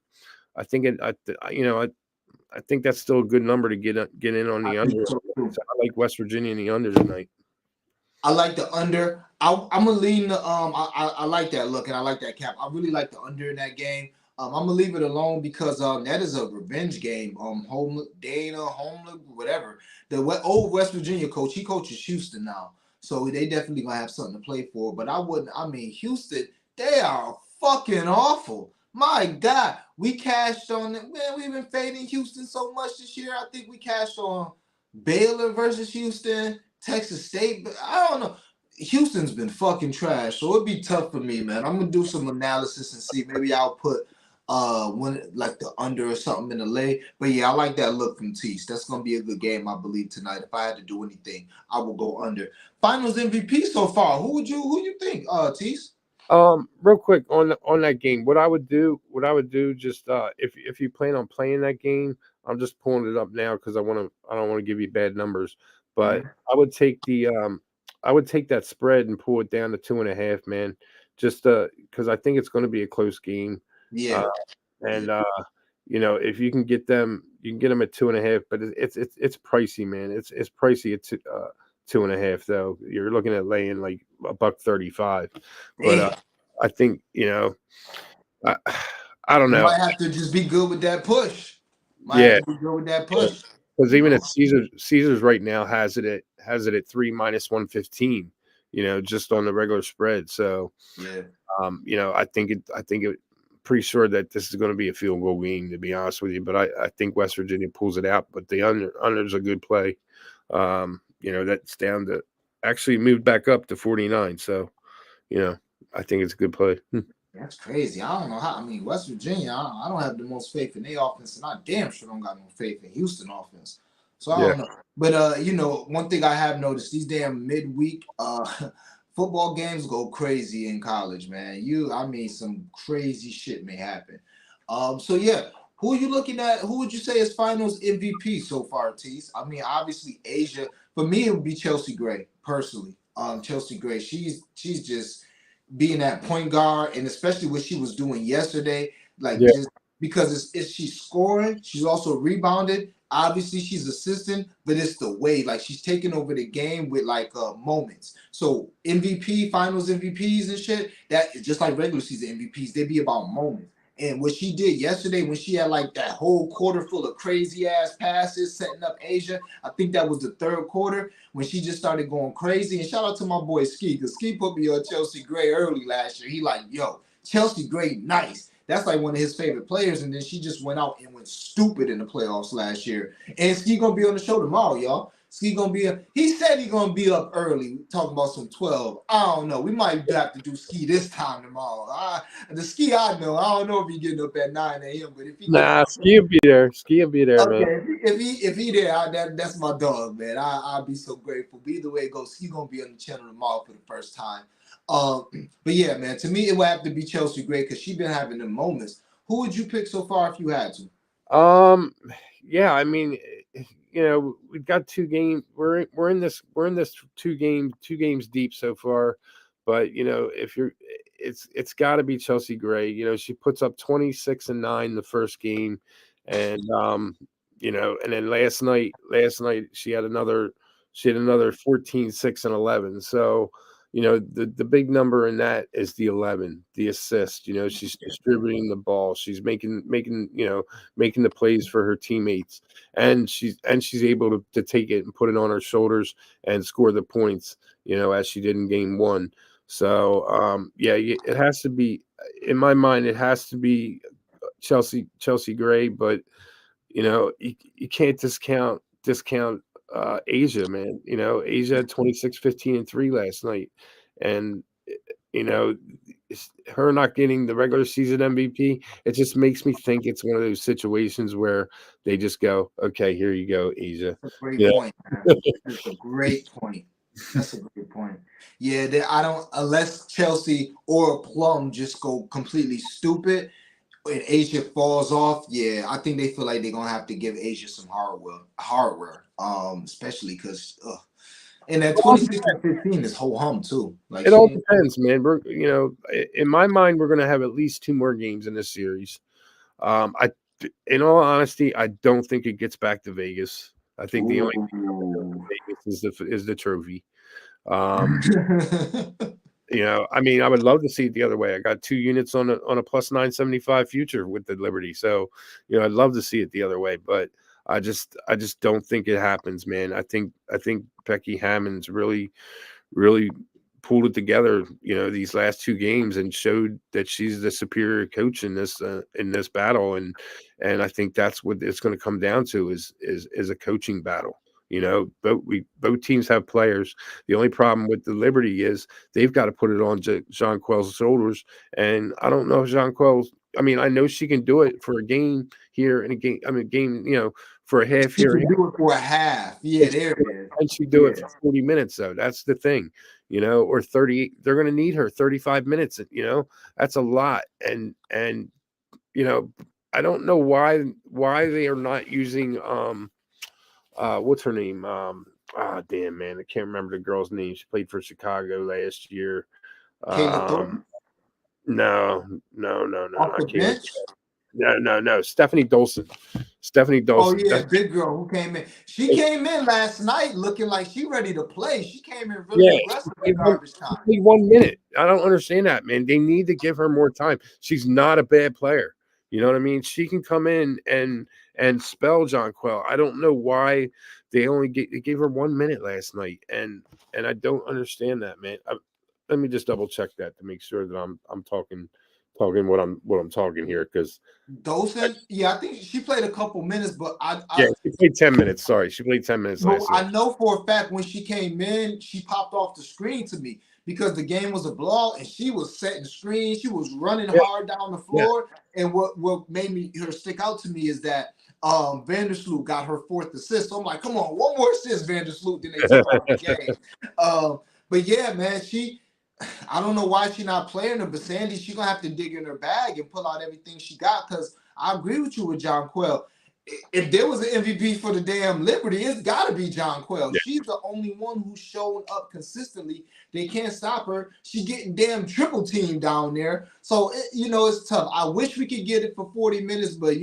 I think I think that's still a good number to get in on I the think under. so too. So I like West Virginia in the under tonight. I like the under. I'm gonna lean the I like that look and I like that cap. I really like the under in that game. I'm gonna leave it alone because that is a revenge game. Dana Homeland, whatever. The old West Virginia coach, he coaches Houston now, so they definitely gonna have something to play for. But I wouldn't. I mean, Houston, they are fucking awful. My God, we cashed on it. Man, we've been fading Houston so much this year. I think we cashed on Baylor versus Houston, Texas State, but I don't know. Houston's been fucking trash, so it'd be tough for me, man. I'm gonna do some analysis and see. Maybe I'll put one like the under or something in the lay. But yeah, I like that look from Tease. That's gonna be a good game, I believe, tonight. If I had to do anything, I will go under. Finals MVP so far. Who you think, Tease? Real quick on that game, what I would do, just if you plan on playing that game, I'm just pulling it up now because I don't want to give you bad numbers, but Mhm. I would take that spread and pull it down to 2.5, man, just because I think it's going to be a close game, uh, Yeah. and Yeah. if you can get them, you can get them at 2.5, but it's pricey, man. It's pricey at 2.5 though. You're looking at laying like $1.35, but Damn. I think I, I don't You know. might have to just be good with that push. Might have Yeah, to be good with that push. because You even know. at Caesars right now has it at 3 minus 115. Just on the regular spread. So Yeah. I think it pretty sure that this is going to be a field goal game, to be honest with you. But I think West Virginia pulls it out. But the under's a good play. That's down to actually moved back up to 49. So you know, I think it's a good play. That's crazy. I don't know how. I mean, West Virginia, I don't have the most faith in their offense, and I damn sure don't got no faith in Houston offense. So I Yeah, don't know. But one thing I have noticed, these damn midweek football games go crazy in college, man. I mean, some crazy shit may happen. So yeah, who are you looking at? Who would you say is Finals MVP so far, Tease? I mean, obviously Asia. For me, it would be Chelsea Gray personally. Chelsea Gray, she's just being that point guard, and especially what she was doing yesterday, like yeah, just because it's she's scoring, she's also rebounded. Obviously, she's assisting, but it's the way like she's taking over the game with like moments. So MVP, Finals MVPs and shit, that is just like regular season MVPs. They be about moments. And what she did yesterday when she had like that whole quarter full of crazy ass passes setting up Asia, I think that was the third quarter when she just started going crazy. And shout out to my boy Ski, because Ski put me on Chelsea Gray early last year. He like, yo, Chelsea Gray, nice. That's like one of his favorite players. And then she just went out and went stupid in the playoffs last year. And Ski gonna be on the show tomorrow, y'all. Ski gonna be he said he gonna be up early talking about some 12. I don't know. We might have to do Ski this time tomorrow. The Ski I know. I don't know if he getting up at 9 a.m. But if he getting nah, up, Ski will be there. Ski will be there, man. okay, if he there, that's my dog, man. I'll be so grateful. But either way it goes, he gonna be on the channel tomorrow for the first time. Um, but yeah, man, to me it would have to be Chelsea Gray because she been having the moments. Who would you pick so far if you had to? Um, yeah, I mean, we've got 2 games. We're in this 2 games deep so far, but if you're, it's got to be Chelsea Gray. She puts up 26 and 9 the first game, and and then last night she had another 14, 6, and 11. So. The big number in that is the 11, the assist. She's distributing the ball. She's making the plays for her teammates, and she's able to take it and put it on her shoulders and score the points, as she did in game 1. So yeah, it has to be, in my mind, it has to be Chelsea Gray, but you can't discount Asia, man. Asia had 26, 15, and 3 last night, and you know, her not getting the regular season MVP, it just makes me think it's one of those situations where they just go, "Okay, here you go, Asia." That's a great Yeah, point, man. That's a great point. That's a great point. Yeah, I don't unless Chelsea or Plum just go completely stupid and Asia falls off. Yeah, I think they feel like they're gonna have to give Asia some hardware. Especially because and that it all 26 and 15 is whole hum too. Like it she all ain't depends, man. In my mind, we're gonna have at least 2 more games in this series. I, in all honesty, I don't think it gets back to Vegas. I think the only thing coming down to ooh. Vegas is the trophy. Um, I mean, I would love to see it the other way. I got 2 units on a plus 975 future with the Liberty, so I'd love to see it the other way, but I just don't think it happens, man. I think Becky Hammond's really pulled it together, these last 2 games and showed that she's the superior coach in this battle, and I think that's what it's going to come down to is a coaching battle. Both teams have players. The only problem with the Liberty is they've got to put it on Jean Quell's shoulders, and I don't know if Jean Quell's. I mean, I know she can do it for a game here and a game. I mean, game, for a half She here. can do it for a half. Yeah, Can there it is. she do it Yeah. for 40 minutes though? That's the thing, or 30. They're going to need her 35 minutes. That's a lot. And you know, I don't know why they are not using what's her name? Damn, man, I can't remember the girl's name. She played for Chicago last year. Kayla Um, Thornton no, no, no, no, off not the Kayla. bench. No. Stephanie Dolson. Stephanie Oh Dolson. yeah, big girl who came in. She came in last night looking like she ready to play. She came in really Yeah, aggressive in garbage she time. played 1 minute. I don't understand that, man. They need to give her more time. She's not a bad player. You know what I mean? She can come in and spell John Quell. I don't know why they gave her 1 minute last night, and I don't understand that, man. Let me just double check that to make sure that I'm talking what I'm talking here because Dosen, yeah, I think she played a couple minutes, but yeah, she played 10 minutes. Sorry, she played 10 minutes but last night. I know for a fact when she came in, she popped off the screen to me because the game was a blowout and she was setting screens. She was running Yeah, hard down the yeah. floor. And what made me her stick out to me is that Vandersloot got her fourth assist. So I'm like, come on, one more assist, Vandersloot. Then they took her out the game. But yeah, man, I don't know why she's not playing her, but Sandy, she's gonna have to dig in her bag and pull out everything she got. Because I agree with you with John Quell. If there was an MVP for the damn Liberty, it's got to be John Quell. Yeah, She's the only one who's showing up consistently. They can't stop her. She getting damn triple team down there. So it's tough. I wish we could get it for 40 minutes, but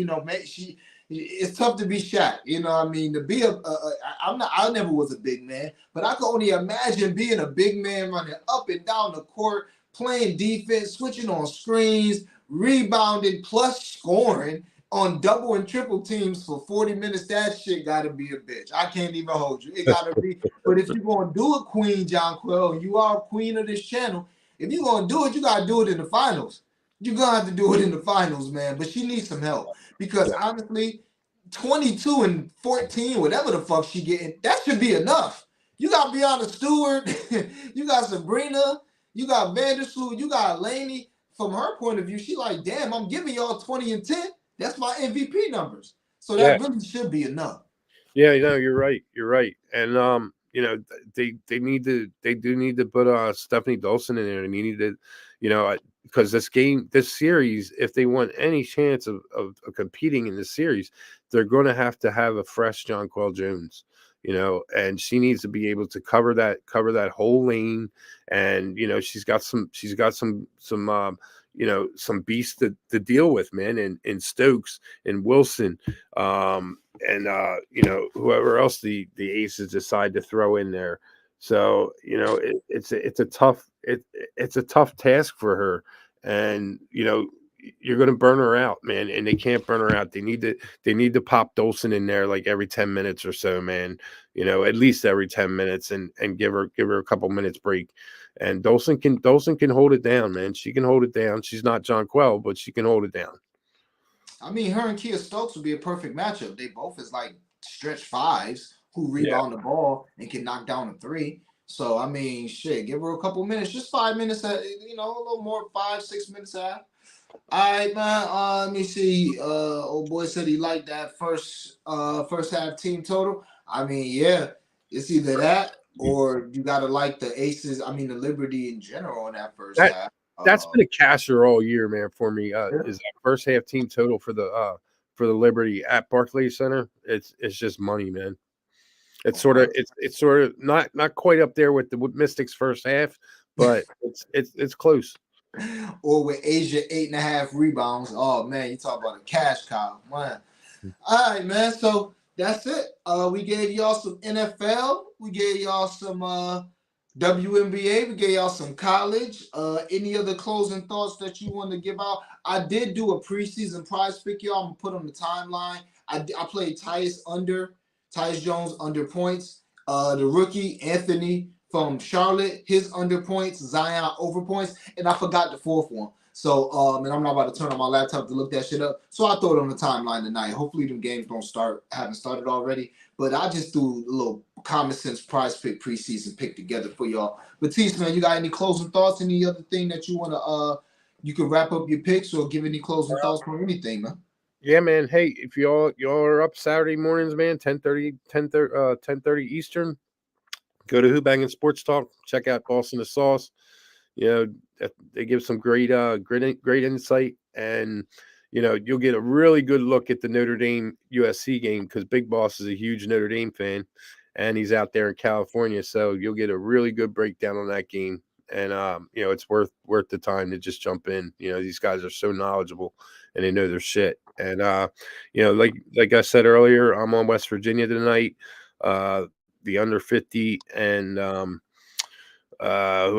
it's tough to be Shaq. You know what I mean? To be I'm not. I never was a big man, but I can only imagine being a big man running up and down the court, playing defense, switching on screens, rebounding, plus scoring on double and triple teams for 40 minutes. That shit gotta be a bitch. I can't even hold you. It gotta be. But if you're gonna do it, Queen John Quill, and you are queen of this channel, if you're gonna do it, you gotta do it in the finals. You're gonna have to do it in the finals, man. But she needs some help because yeah, honestly, 22 and 14, whatever the fuck she getting, that should be enough. You got Brianna Stewart, you got Sabrina, you got Vandersloot, you got Laney. From her point of view, she like, damn, I'm giving y'all 20 and 10. That's my MVP numbers. So yeah. that really should be enough. Yeah, you're right. You're right. And they do need to put Stephanie Dolson in there, and you need to, because this series, if they want any chance of competing in this series, they're going to have a fresh John Quell Jones. And she needs to be able to cover that whole lane, and she's got some beasts to deal with, man, in Stokes and Wilson, and whoever else the Aces decide to throw in there. So it's a tough task for her, and you're going to burn her out, man, and they can't burn her out. They need to pop Dolson in there like every 10 minutes or so, man. At least every 10 minutes, and give her a couple minutes break. And Dolson can hold it down, man. She can hold it down. She's not John Quell, but she can hold it down. I mean, her and Kia Stokes would be a perfect matchup. They both is like stretch fives who Yeah. rebound the ball and can knock down a three. So I mean, shit, give her a couple minutes, just 5 minutes, a little more, 5, 6 minutes out. All right, man. Let me see. Old boy said he liked that first half team total. I mean, yeah, it's either that or you gotta like the Aces. I mean, the Liberty in general in that first That half. that's been a casher all year, man, for me. Yeah. Is that first half team total for the Liberty at Barclays Center? It's just money, man. It's Oh, sort of wow. it's sort of not quite up there with Mystics first half, but it's close. Or with Asia 8.5 rebounds. Oh man, you talk about a cash cow, man. All right, man. So that's it. We gave y'all some NFL. We gave y'all some WNBA. We gave y'all some college. Any other closing thoughts that you want to give out? I did do a preseason prize pick, y'all. I'm gonna put on the timeline. I played Tyus Jones under points. The rookie Anthony from Charlotte, his under points. Zion over points, and I forgot the fourth one. So, and I'm not about to turn on my laptop to look that shit up. So I throw it on the timeline tonight. Hopefully, them games haven't started already. But I just do a little common sense prize pick preseason pick together for y'all. Batiste, man, you got any closing thoughts? Any other thing that you want to you can wrap up your picks or give any closing thoughts on anything, man? Yeah, man. Hey, if y'all are up Saturday mornings, man, 10:30 Eastern, go to Who Bangin' Sports Talk. Check out Boston the Sauce. They give some great insight, and you'll get a really good look at the Notre Dame USC game because Big Boss is a huge Notre Dame fan, and he's out there in California, so you'll get a really good breakdown on that game. and it's worth the time to just jump in. These guys are so knowledgeable and they know their shit. And like I said earlier, I'm on West Virginia tonight, the under 50, and who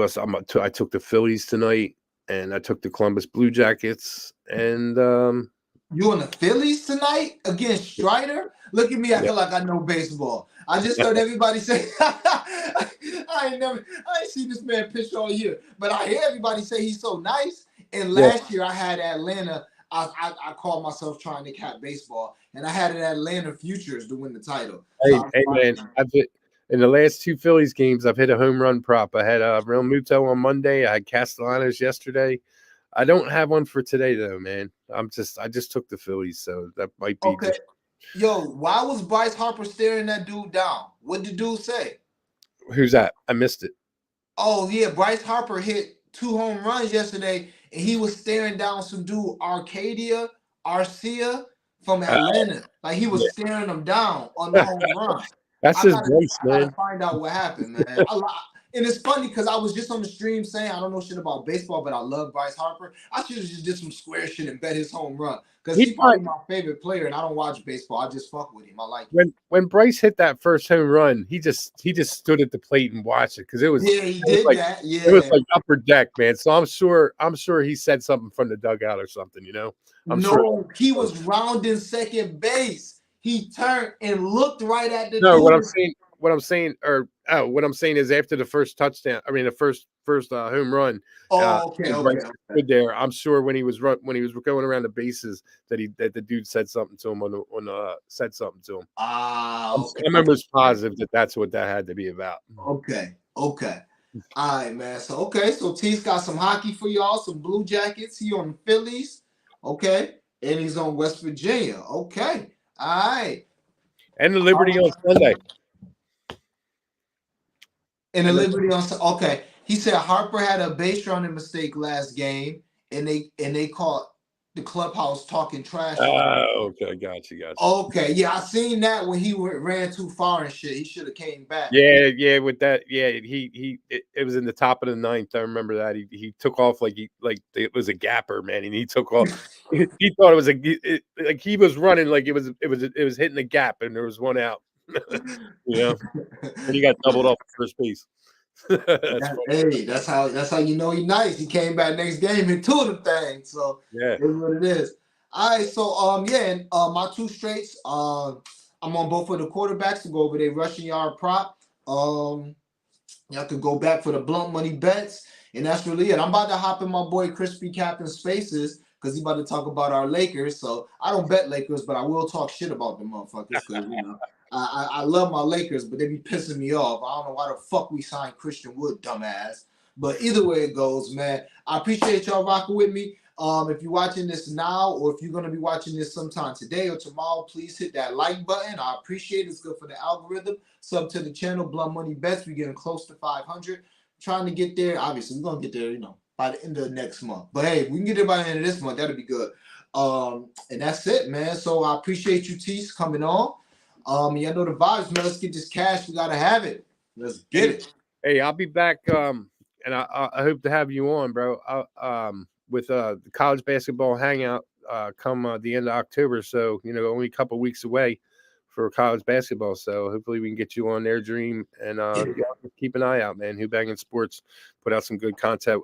else? I took the Phillies tonight, and I took the Columbus Blue Jackets, and You on the Phillies tonight against Strider? Look at me yeah, acting like I know baseball. I just heard everybody say I ain't seen this man pitch all year, but I hear everybody say he's so nice. And yeah. last year I had Atlanta. I called myself trying to cap baseball, and I had it Atlanta Futures to win the title. So Hey man, I've hit in the last two Phillies games. I've hit a home run prop. I had Real Muto on Monday. I had Castellanos yesterday. I don't have one for today though, man. I just took the Phillies, so that might be okay, just yo, why was Bryce Harper staring that dude down? What did the dude say? who's that? I missed it. Oh yeah, Bryce Harper hit 2 home runs yesterday, and he was staring down some dude Arcia from Uh, Atlanta. Like he was staring him down on the home run. That's I his gotta, voice, I gotta man. find out what happened, man. And it's funny because I was just on the stream saying I don't know shit about baseball, but I love Bryce Harper. I should have just did some square shit and bet his home run because He he's probably probably my favorite player, and I don't watch baseball. I just fuck with him. I like him. when Bryce hit that first home run, he just stood at the plate and watched it because Yeah, he it was did like that. it was Yeah. like upper deck, man. So I'm sure he said something from the dugout or something. I'm sure. No, he was rounding second base. He turned and looked right at the No, dude. what I'm saying is after the first touchdown, I mean the first home run, Oh, okay, and okay, Bryce okay. stood there. I'm sure when he was going around the bases that the dude said something to him said something to him. Ah, okay, I'm almost positive that that's what that had to be about. okay, okay. All right, man. So okay, so T's got some hockey for y'all, some Blue Jackets. He on the Phillies, okay, and he's on West Virginia. Okay, all right. And the Liberty on Sunday. And the And the Liberty on. Okay, he said Harper had a base running mistake last game, and they caught the clubhouse talking trash on him. okay, got you. Okay, yeah, I seen that when he ran too far and shit. He should have came back. Yeah, with that, yeah, it was in the top of the ninth. I remember that he took off like it was a gapper, man, and he took off. He thought it was like he was running like it was hitting the gap, and there was one out, you know, and he got doubled off at first base. That's funny. Hey, that's how you know he nice. He came back next game and two of them things. So Yeah. it's what it is. All right, so yeah, and my two straights. I'm on both of the quarterbacks to go over their rushing yard prop. Y'all could go back for the blunt money bets, and that's really it. I'm about to hop in my boy Crispy Captain Spaces because he about to talk about our Lakers. So I don't bet Lakers, but I will talk shit about the motherfuckers because I love my Lakers, but they be pissing me off. I don't know why the fuck we signed Christian Wood, dumbass. But either way it goes, man, I appreciate y'all rocking with me. If you're watching this now, or if you're gonna be watching this sometime today or tomorrow, please hit that like button. I appreciate it. It's good for the algorithm. Sub to the channel, Blunt Money Bets. We're getting close to 500. Trying to get there. Obviously, we're gonna get there, by the end of next month. But hey, we can get there by the end of this month. That'll be good. And that's it, man. So I appreciate you, Tease, coming on. Yeah, I know the vibes, man. Let's get this cash. We gotta have it. Let's get it. Hey, I'll be back. And I hope to have you on, bro. With the college basketball hangout come the end of October. So only a couple weeks away for college basketball. So hopefully we can get you on there, Dream, and keep an eye out, man. Who Banging Sports put out some good content.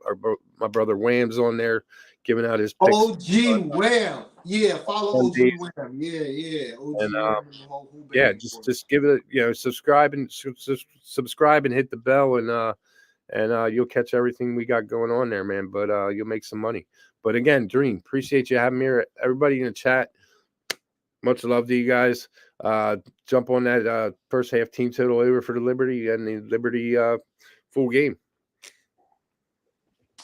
My brother Wham's on there giving out his picks. OG Wham. Yeah, follow OG Sundays. Wham. Yeah. OG And Wham and the whole Who yeah, Banging Sports. just give it subscribe and hit the bell and you'll catch everything we got going on there, man. But you'll make some money. But again, Dream, appreciate you having me here. Everybody in the chat, much love to you guys. Jump on that first half team total over for the Liberty and the Liberty full game.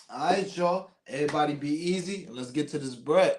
All right, y'all. Everybody be easy and let's get to this bread.